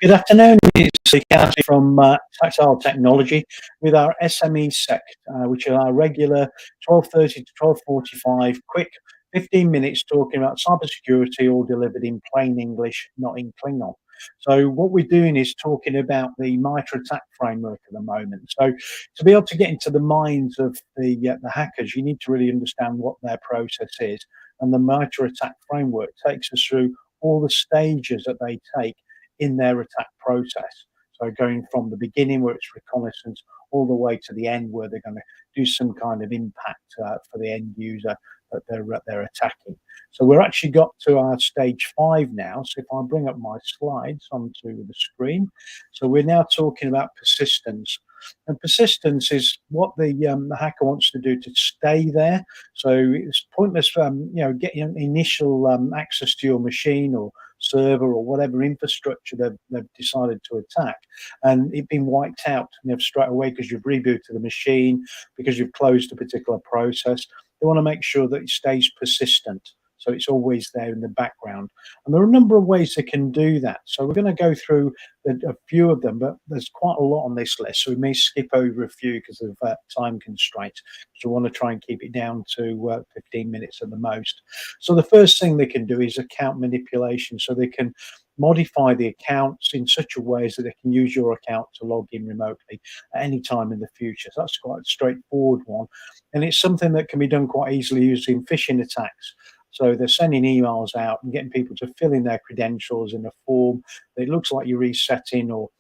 Good afternoon. It's Gary from Tactile Technology with our SMESec, which are our regular 12:30 to 12:45 quick 15 minutes talking about cybersecurity, all delivered in plain English, not in Klingon. So what we're doing is talking about the mitre attack framework at the moment. So to be able to get into the minds of the hackers, you need to really understand what their process is. And the mitre attack framework takes us through all the stages that they take in their attack process. So going from the beginning where it's reconnaissance all the way to the end where they're going to do some kind of impact for the end user that they're attacking. So we're actually got to our stage 5 now. So if I bring up my slides onto the screen, so we're now talking about persistence. And persistence is what the hacker wants to do to stay there. So it's pointless, getting initial access to your machine or server or whatever infrastructure they've decided to attack, and it being wiped out straight away because you've rebooted the machine, because you've closed a particular process. They want to make sure that it stays persistent, so it's always there in the background. And there are a number of ways they can do that. So we're going to go through a few of them, but there's quite a lot on this list, so we may skip over a few because of time constraints. So we want to try and keep it down to 15 minutes at the most. So the first thing they can do is account manipulation. So they can modify the accounts in such a way so they can use your account to log in remotely at any time in the future. So that's quite a straightforward one. And it's something that can be done quite easily using phishing attacks. So they're sending emails out and getting people to fill in their credentials in a form. It looks like you're resetting or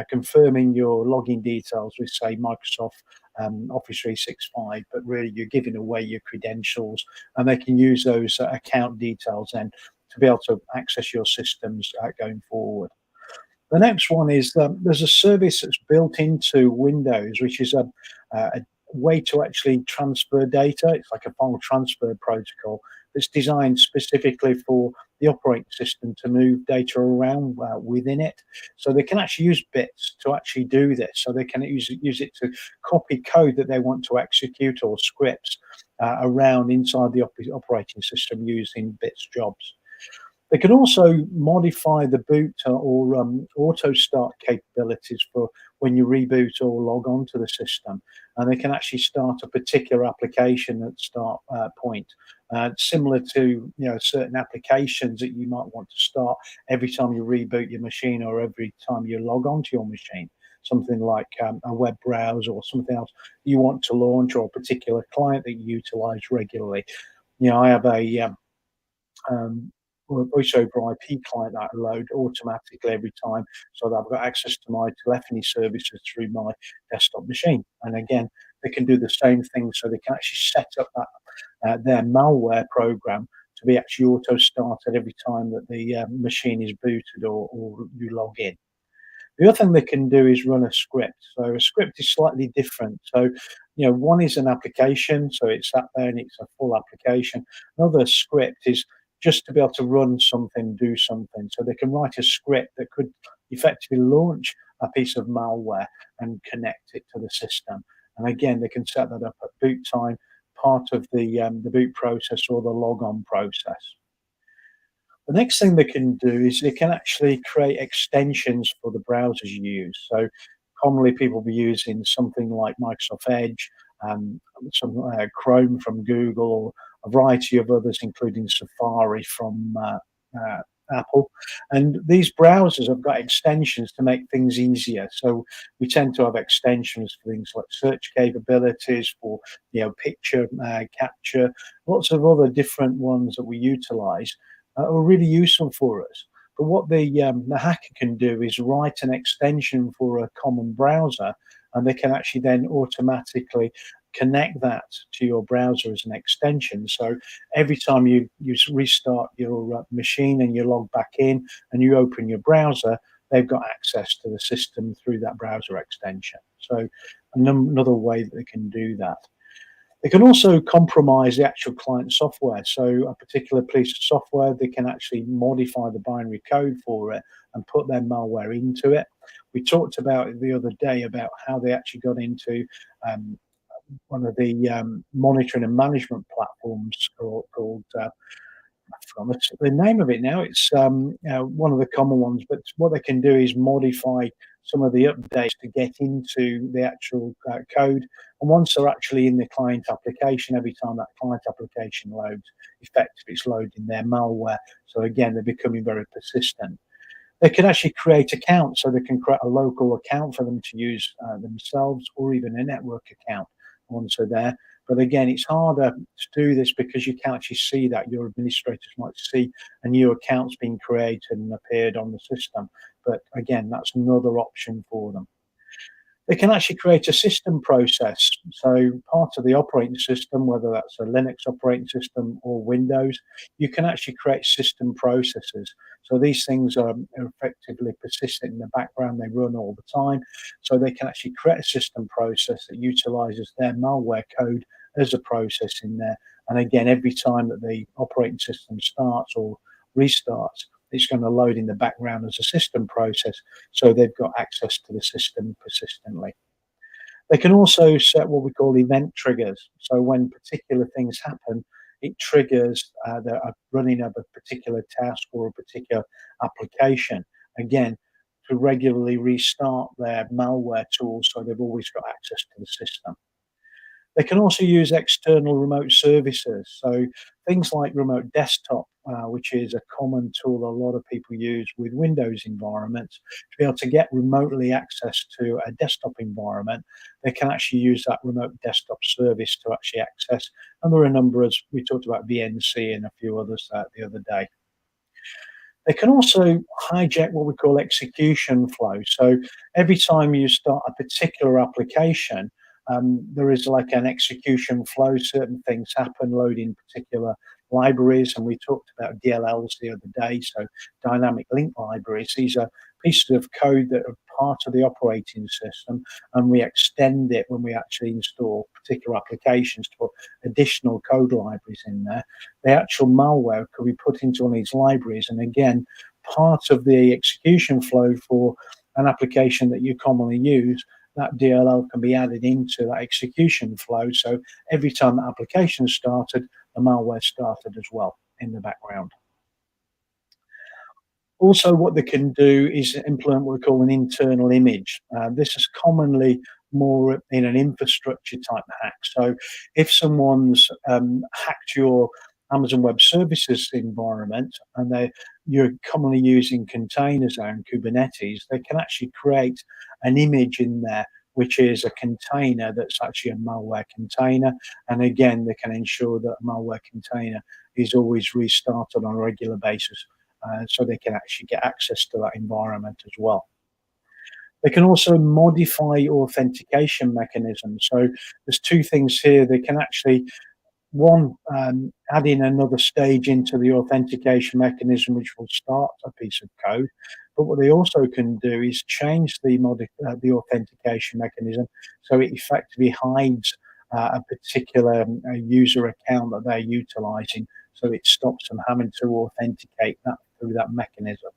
confirming your login details with, say, Microsoft Office 365, but really you're giving away your credentials, and they can use those account details then to be able to access your systems going forward. The next one is there's a service that's built into Windows, which is a way to actually transfer data. It's like a file transfer protocol that's designed specifically for the operating system to move data around within it. So they can actually use bits to actually do this. So they can use it to copy code that they want to execute or scripts around inside the operating system using bits jobs. They can also modify the boot or auto start capabilities for when you reboot or log on to the system, and they can actually start a particular application at start point, similar to certain applications that you might want to start every time you reboot your machine or every time you log on to your machine. Something like a web browser or something else you want to launch, or a particular client that you utilize regularly. I have a or a voice over IP client that I load automatically every time, so that I've got access to my telephony services through my desktop machine. And again, they can do the same thing, so they can actually set up that their malware program to be actually auto started every time that the machine is booted or you log in. The other thing they can do is run a script. So a script is slightly different. So, one is an application, so it's sat there and it's a full application. Another script is just to be able to run something, do something. So they can write a script that could effectively launch a piece of malware and connect it to the system. And again, they can set that up at boot time, part of the boot process or the logon process. The next thing they can do is they can actually create extensions for the browsers you use. So commonly people will be using something like Microsoft Edge, some Chrome from Google, or a variety of others, including Safari from Apple. And these browsers have got extensions to make things easier. So we tend to have extensions for things like search capabilities, for picture capture, lots of other different ones that we utilize are really useful for us. But what the hacker can do is write an extension for a common browser, and they can actually then automatically connect that to your browser as an extension. So every time you restart your machine and you log back in and you open your browser, they've got access to the system through that browser extension. So another way that they can do that. They can also compromise the actual client software. So a particular piece of software, they can actually modify the binary code for it and put their malware into it. We talked about it the other day about how they actually got into one of the monitoring and management platforms called forgotten the name of it now. It's one of the common ones, but what they can do is modify some of the updates to get into the actual code. And once they're actually in the client application, every time that client application loads, effectively it's loading their malware. So again, they're becoming very persistent. They can actually create accounts, so they can create a local account for them to use themselves, or even a network account once they're there. But again, it's harder to do this because you can't actually see that. Your administrators might see a new account's been created and appeared on the system. But again, that's another option for them. They can actually create a system process. So part of the operating system, whether that's a Linux operating system or Windows, you can actually create system processes. So these things are effectively persistent in the background. They run all the time. So they can actually create a system process that utilizes their malware code as a process in there. And again, every time that the operating system starts or restarts, it's going to load in the background as a system process, so they've got access to the system persistently. They can also set what we call event triggers. So when particular things happen, it triggers the running of a particular task or a particular application. Again, to regularly restart their malware tools so they've always got access to the system. They can also use external remote services. So things like remote desktop, which is a common tool a lot of people use with Windows environments, to be able to get remotely access to a desktop environment. They can actually use that remote desktop service to actually access. And there are a number, as we talked about VNC and a few others the other day. They can also hijack what we call execution flow. So every time you start a particular application, there is like an execution flow. Certain things happen, loading particular libraries, and we talked about DLLs the other day. So dynamic link libraries. These are pieces of code that are part of the operating system, and we extend it when we actually install particular applications to put additional code libraries in there. The actual malware could be put into one of these libraries, and again, part of the execution flow for an application that you commonly use, that DLL can be added into that execution flow. So every time the application started, the malware started as well in the background. Also, what they can do is implement what we call an internal image. This is commonly more in an infrastructure type hack. So, if someone's hacked your Amazon Web Services environment and you're commonly using containers and Kubernetes, they can actually create an image in there, which is a container that's actually a malware container. And again, they can ensure that a malware container is always restarted on a regular basis, so they can actually get access to that environment as well. They can also modify authentication mechanisms. So there's two things here. They can actually, one, add in another stage into the authentication mechanism, which will start a piece of code. But what they also can do is change the authentication mechanism so it effectively hides a particular user account that they're utilizing, so it stops them having to authenticate that through that mechanism.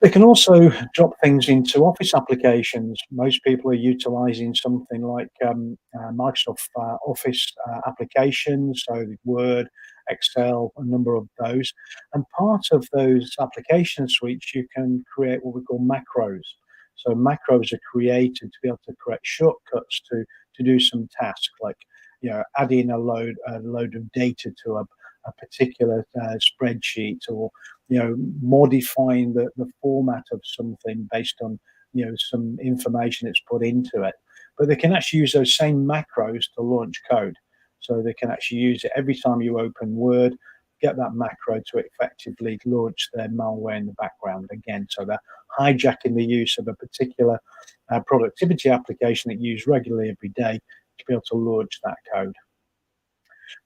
They can also drop things into Office applications. Most people are utilizing something like Microsoft Office applications, so Word, Excel, a number of those. And part of those application suites, you can create what we call macros. So macros are created to be able to create shortcuts to do some tasks, like adding a load of data to a particular spreadsheet, or modifying the format of something based on some information that's put into it. But they can actually use those same macros to launch code. So they can actually use it every time you open Word, get that macro to effectively launch their malware in the background again. So they're hijacking the use of a particular productivity application that you use regularly every day to be able to launch that code.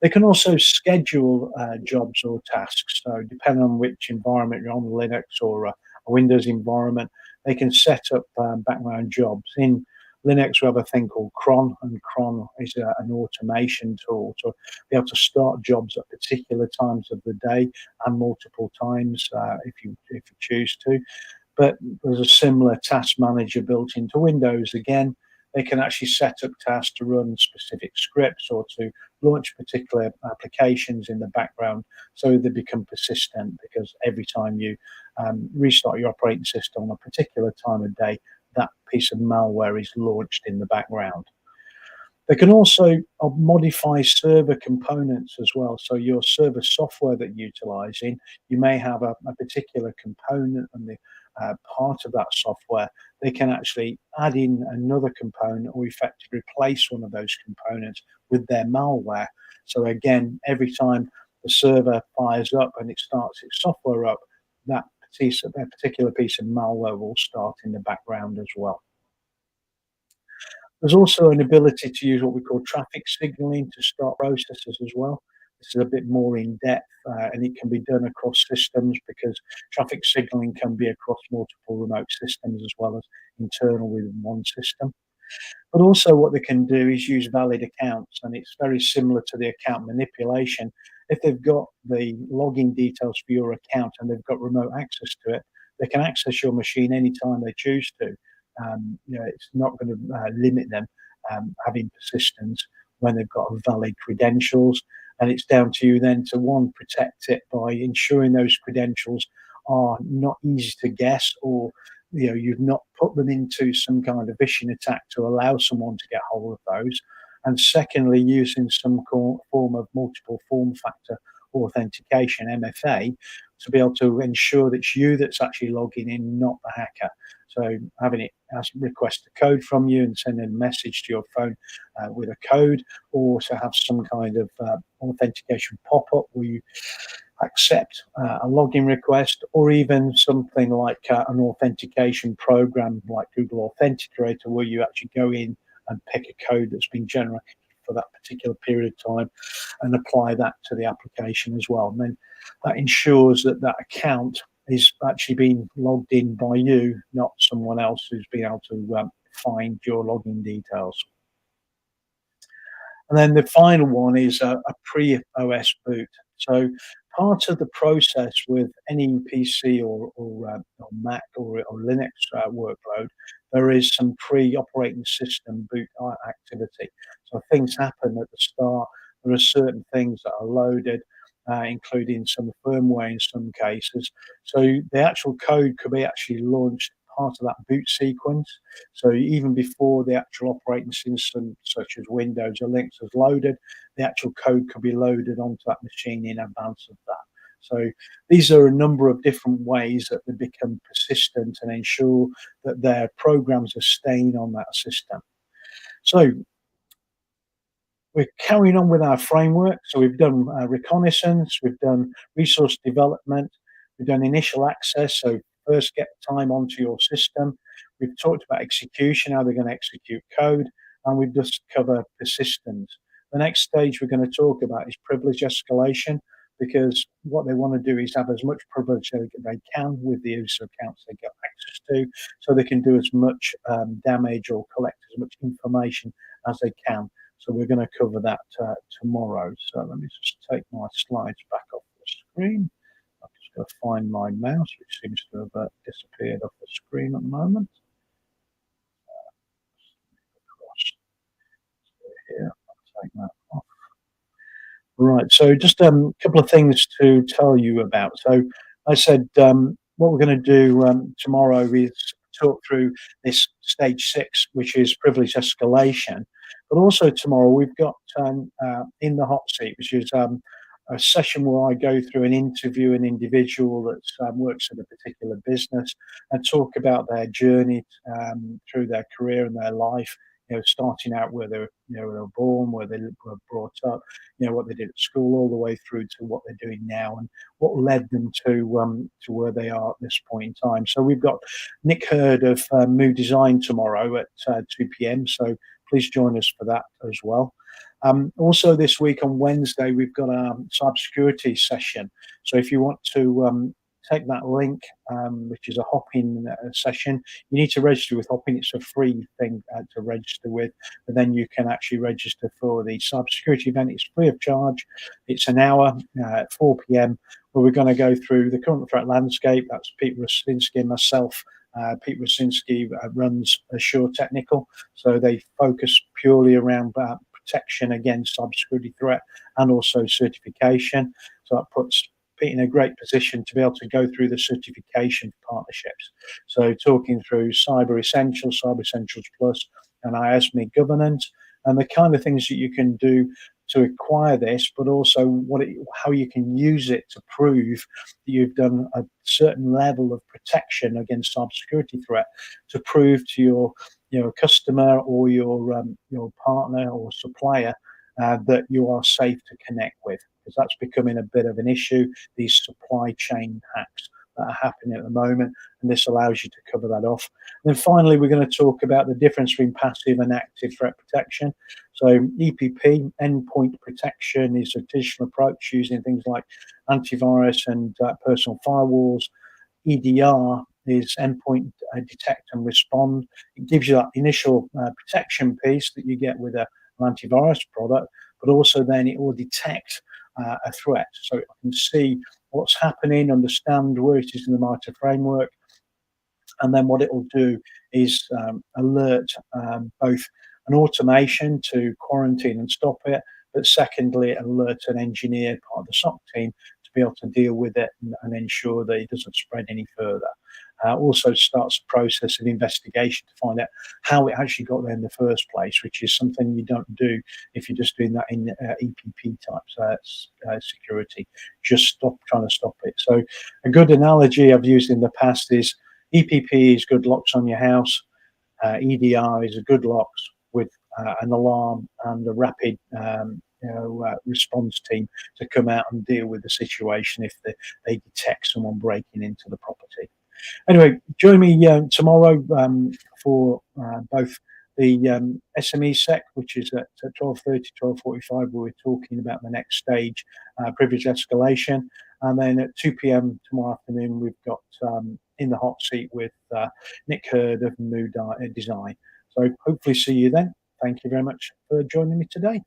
They can also schedule jobs or tasks. So depending on which environment you're on, Linux or a Windows environment, they can set up background jobs. In Linux, we have a thing called cron, and cron is an automation tool to be able to start jobs at particular times of the day and multiple times if you choose to. But there's a similar task manager built into Windows again, they can actually set up tasks to run specific scripts or to launch particular applications in the background so they become persistent, because every time you restart your operating system on a particular time of day, that piece of malware is launched in the background. They can also modify server components as well. So your server software that you're utilizing, you may have a particular component and the part of that software. They can actually add in another component or effectively replace one of those components with their malware. So again, every time the server fires up and it starts its software up, that that particular piece of malware will start in the background as well. There's also an ability to use what we call traffic signaling to start processes as well. This is a bit more in depth, and it can be done across systems because traffic signaling can be across multiple remote systems as well as internal within one system. But also what they can do is use valid accounts, and it's very similar to the account manipulation. If they've got the login details for your account and they've got remote access to it, they can access your machine anytime they choose to. It's not going to limit them having persistence when they've got valid credentials. And it's down to you then to one, protect it by ensuring those credentials are not easy to guess, or you've not put them into some kind of phishing attack to allow someone to get hold of those. And secondly, using some form of multiple form factor authentication, MFA, to be able to ensure that it's you that's actually logging in, not the hacker. So having it request a code from you and send a message to your phone with a code, or to have some kind of authentication pop-up where you accept a login request, or even something like an authentication program like Google Authenticator, where you actually go in and pick a code that's been generated for that particular period of time and apply that to the application as well. And then that ensures that that account is actually being logged in by you, not someone else who's been able to find your login details. And then the final one is a pre-OS boot. So part of the process with any PC or Mac or Linux workload, there is some pre-operating system boot activity. So things happen at the start. There are certain things that are loaded, including some firmware in some cases. So the actual code could be actually launched part of that boot sequence. So even before the actual operating system, such as Windows or Linux, is loaded, the actual code could be loaded onto that machine in advance of that. So these are a number of different ways that they become persistent and ensure that their programs are staying on that system. So we're carrying on with our framework. So we've done reconnaissance, we've done resource development, we've done initial access. So first get time onto your system. We've talked about execution, how they're going to execute code, and we've just covered persistence. The next stage we're going to talk about is privilege escalation, because what they want to do is have as much privilege as they can with the user accounts they get access to, so they can do as much damage or collect as much information as they can. So we're going to cover that tomorrow. So let me just take my slides back off the screen. I'm just going to find my mouse, which seems to have disappeared off the screen at the moment. Across here, I'll take that off. Right, so just a couple of things to tell you about. So I said what we're going to do tomorrow is talk through this stage 6, which is privilege escalation. But also tomorrow we've got in the hot seat, which is a session where I go through and interview an individual that works in a particular business and talk about their journey through their career and their life. Starting out where they were born, where they were brought up, what they did at school, all the way through to what they're doing now and what led them to where they are at this point in time. So we've got Nick Hurd of Mood Design tomorrow at 2 p.m. So please join us for that as well. Also this week on Wednesday, we've got a cybersecurity session. So if you want to take that link, which is a Hopin session, you need to register with Hopin. It's a free thing to register with, but then you can actually register for the cybersecurity event. It's free of charge. It's an hour at 4 p.m. where we're going to go through the current threat landscape. That's Pete Rusinski and myself Pete Wasinski runs Assure Technical, so they focus purely around protection against cybersecurity threat and also certification. So that puts Pete in a great position to be able to go through the certification partnerships. So talking through Cyber Essentials, Cyber Essentials Plus, and ISME governance, and the kind of things that you can do to acquire this, but also how you can use it to prove that you've done a certain level of protection against cybersecurity threat, to prove to your customer or your partner or supplier that you are safe to connect with, because that's becoming a bit of an issue. These supply chain hacks that are happening at the moment, and this allows you to cover that off. And then finally, we're going to talk about the difference between passive and active threat protection. So EPP, Endpoint Protection, is a digital approach using things like antivirus and personal firewalls. EDR is Endpoint Detect and Respond. It gives you that initial protection piece that you get with an antivirus product, but also then it will detect a threat. So it can see what's happening, understand where it is in the mitre framework, and then what it will do is alert both an automation to quarantine and stop it, but secondly, alert an engineer, part of the SOC team, to be able to deal with it and ensure that it doesn't spread any further. Also starts a process of investigation to find out how it actually got there in the first place, which is something you don't do if you're just doing that in EPP type security. Just stop trying to stop it. So a good analogy I've used in the past is EPP is good locks on your house. EDR is a good locks with an alarm and a rapid response team to come out and deal with the situation if they detect someone breaking into the property. Anyway, join me tomorrow for both the SMESec, which is at 12:30, 12:45, where we're talking about the next stage, privilege escalation. And then at 2 p.m. tomorrow afternoon, we've got In the Hot Seat with Nick Hurd of Mood Design. So hopefully see you then. Thank you very much for joining me today.